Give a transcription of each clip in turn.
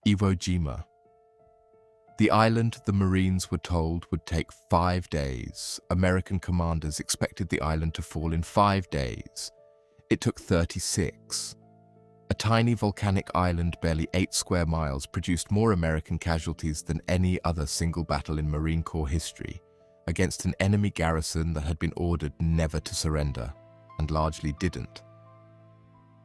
Iwo Jima. The island, the Marines were told, would take 5 days. American commanders expected the island to fall in 5 days. It took 36. A tiny volcanic island, barely 8 square miles, produced more American casualties than any other single battle in Marine Corps history, against an enemy garrison that had been ordered never to surrender, and largely didn't.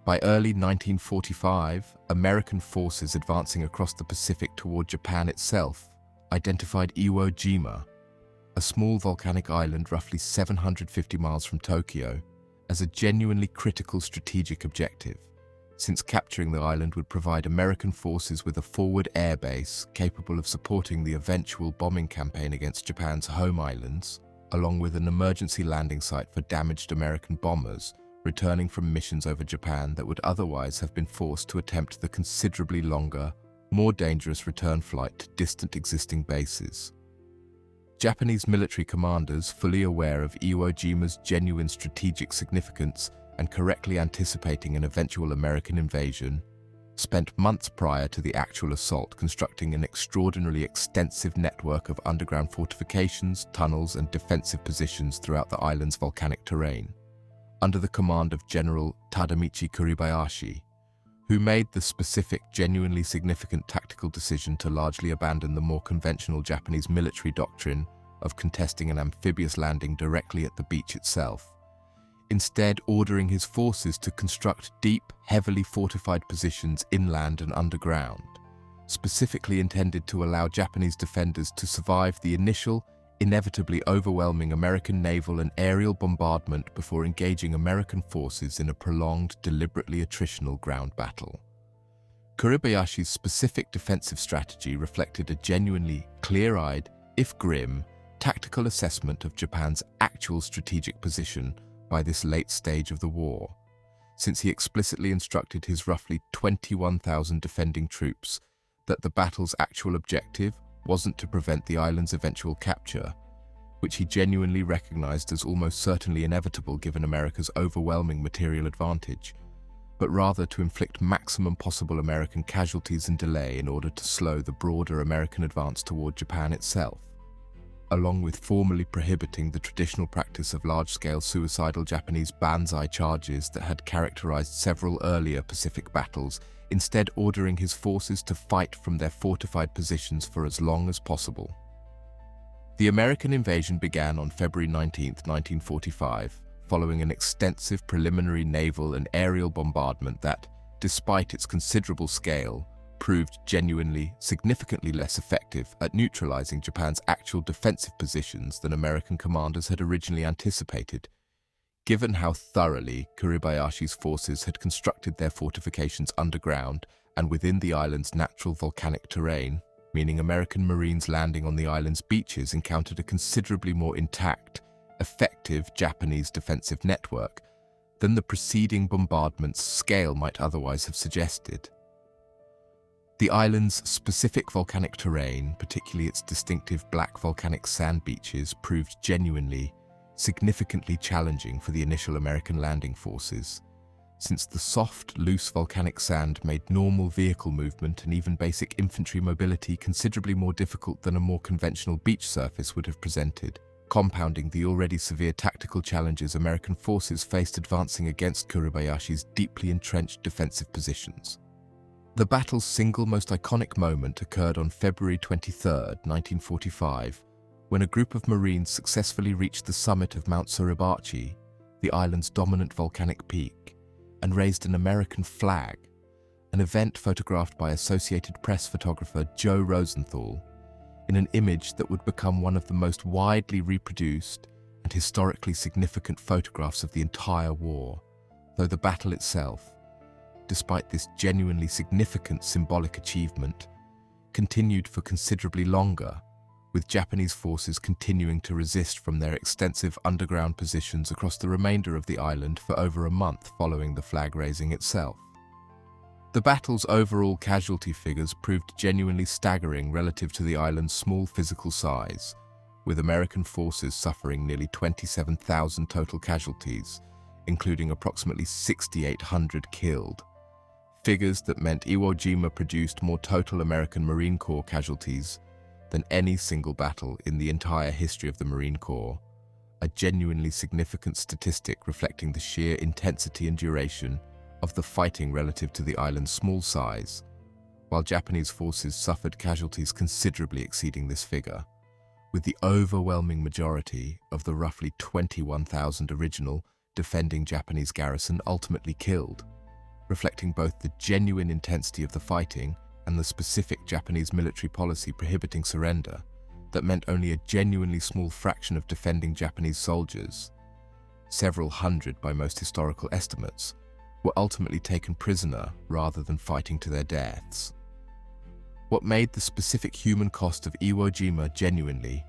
By early 1945, American forces advancing across the Pacific toward Japan itself identified Iwo Jima, a small volcanic island roughly 750 miles from Tokyo, as a genuinely critical strategic objective, since capturing the island would provide American forces with a forward air base capable of supporting the eventual bombing campaign against Japan's home islands, along with an emergency landing site for damaged American bombers returning from missions over Japan that would otherwise have been forced to attempt the considerably longer, more dangerous return flight to distant existing bases. Japanese military commanders, fully aware of Iwo Jima's genuine strategic significance and correctly anticipating an eventual American invasion, spent months prior to the actual assault constructing an extraordinarily extensive network of underground fortifications, tunnels, and defensive positions throughout the island's volcanic terrain, under the command of General Tadamichi Kuribayashi, who made the specific, genuinely significant tactical decision to largely abandon the more conventional Japanese military doctrine of contesting an amphibious landing directly at the beach itself, instead ordering his forces to construct deep, heavily fortified positions inland and underground, specifically intended to allow Japanese defenders to survive the initial, inevitably overwhelming American naval and aerial bombardment before engaging American forces in a prolonged, deliberately attritional ground battle. Kuribayashi's specific defensive strategy reflected a genuinely clear-eyed, if grim, tactical assessment of Japan's actual strategic position by this late stage of the war, since he explicitly instructed his roughly 21,000 defending troops that the battle's actual objective wasn't to prevent the island's eventual capture, which he genuinely recognized as almost certainly inevitable given America's overwhelming material advantage, but rather to inflict maximum possible American casualties and delay in order to slow the broader American advance toward Japan itself, along with formally prohibiting the traditional practice of large-scale suicidal Japanese banzai charges that had characterized several earlier Pacific battles, instead ordering his forces to fight from their fortified positions for as long as possible. The American invasion began on February 19, 1945, following an extensive preliminary naval and aerial bombardment that, despite its considerable scale, proved genuinely, significantly less effective at neutralizing Japan's actual defensive positions than American commanders had originally anticipated, given how thoroughly Kuribayashi's forces had constructed their fortifications underground and within the island's natural volcanic terrain, meaning American Marines landing on the island's beaches encountered a considerably more intact, effective Japanese defensive network than the preceding bombardment's scale might otherwise have suggested. The island's specific volcanic terrain, particularly its distinctive black volcanic sand beaches, proved genuinely, significantly challenging for the initial American landing forces, since the soft, loose volcanic sand made normal vehicle movement and even basic infantry mobility considerably more difficult than a more conventional beach surface would have presented, compounding the already severe tactical challenges American forces faced advancing against Kuribayashi's deeply entrenched defensive positions. The battle's single most iconic moment occurred on February 23, 1945, when a group of Marines successfully reached the summit of Mount Suribachi, the island's dominant volcanic peak, and raised an American flag, an event photographed by Associated Press photographer Joe Rosenthal, in an image that would become one of the most widely reproduced and historically significant photographs of the entire war, though the battle itself, despite this genuinely significant symbolic achievement, continued for considerably longer, with Japanese forces continuing to resist from their extensive underground positions across the remainder of the island for over a month following the flag raising itself. The battle's overall casualty figures proved genuinely staggering relative to the island's small physical size, with American forces suffering nearly 27,000 total casualties, including approximately 6,800 killed, figures that meant Iwo Jima produced more total American Marine Corps casualties than any single battle in the entire history of the Marine Corps, a genuinely significant statistic reflecting the sheer intensity and duration of the fighting relative to the island's small size, while Japanese forces suffered casualties considerably exceeding this figure, with the overwhelming majority of the roughly 21,000 original defending Japanese garrison ultimately killed, reflecting both the genuine intensity of the fighting and the specific Japanese military policy prohibiting surrender that meant only a genuinely small fraction of defending Japanese soldiers, several hundred by most historical estimates, were ultimately taken prisoner rather than fighting to their deaths. What made the specific human cost of Iwo Jima genuinely,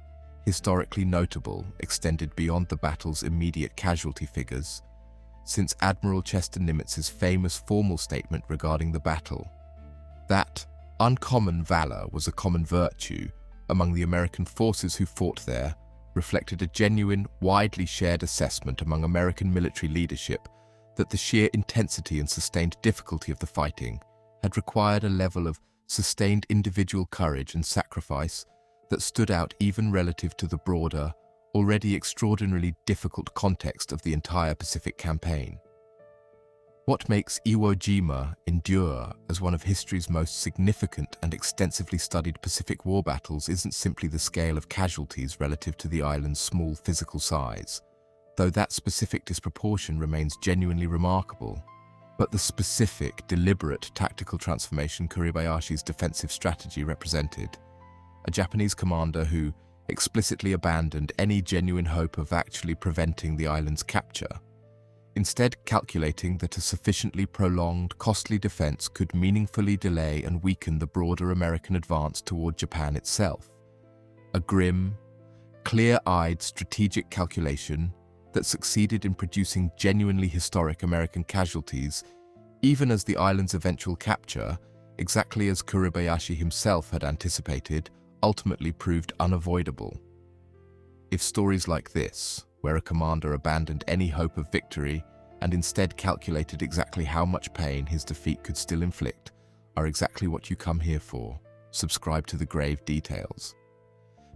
historically notable extended beyond the battle's immediate casualty figures, since Admiral Chester Nimitz's famous formal statement regarding the battle, that uncommon valor was a common virtue among the American forces who fought there, reflected a genuine, widely shared assessment among American military leadership that the sheer intensity and sustained difficulty of the fighting had required a level of sustained individual courage and sacrifice that stood out even relative to the broader, already extraordinarily difficult context of the entire Pacific campaign. What makes Iwo Jima endure as one of history's most significant and extensively studied Pacific War battles isn't simply the scale of casualties relative to the island's small physical size, though that specific disproportion remains genuinely remarkable, but the specific, deliberate tactical transformation Kuribayashi's defensive strategy represented. A Japanese commander who explicitly abandoned any genuine hope of actually preventing the island's capture, instead calculating that a sufficiently prolonged, costly defense could meaningfully delay and weaken the broader American advance toward Japan itself. A grim, clear-eyed strategic calculation that succeeded in producing genuinely historic American casualties, even as the island's eventual capture, exactly as Kuribayashi himself had anticipated, ultimately proved unavoidable. If stories like this, where a commander abandoned any hope of victory and instead calculated exactly how much pain his defeat could still inflict, are exactly what you come here for, subscribe to the grave details.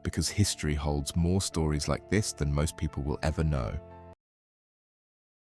Because history holds more stories like this than most people will ever know.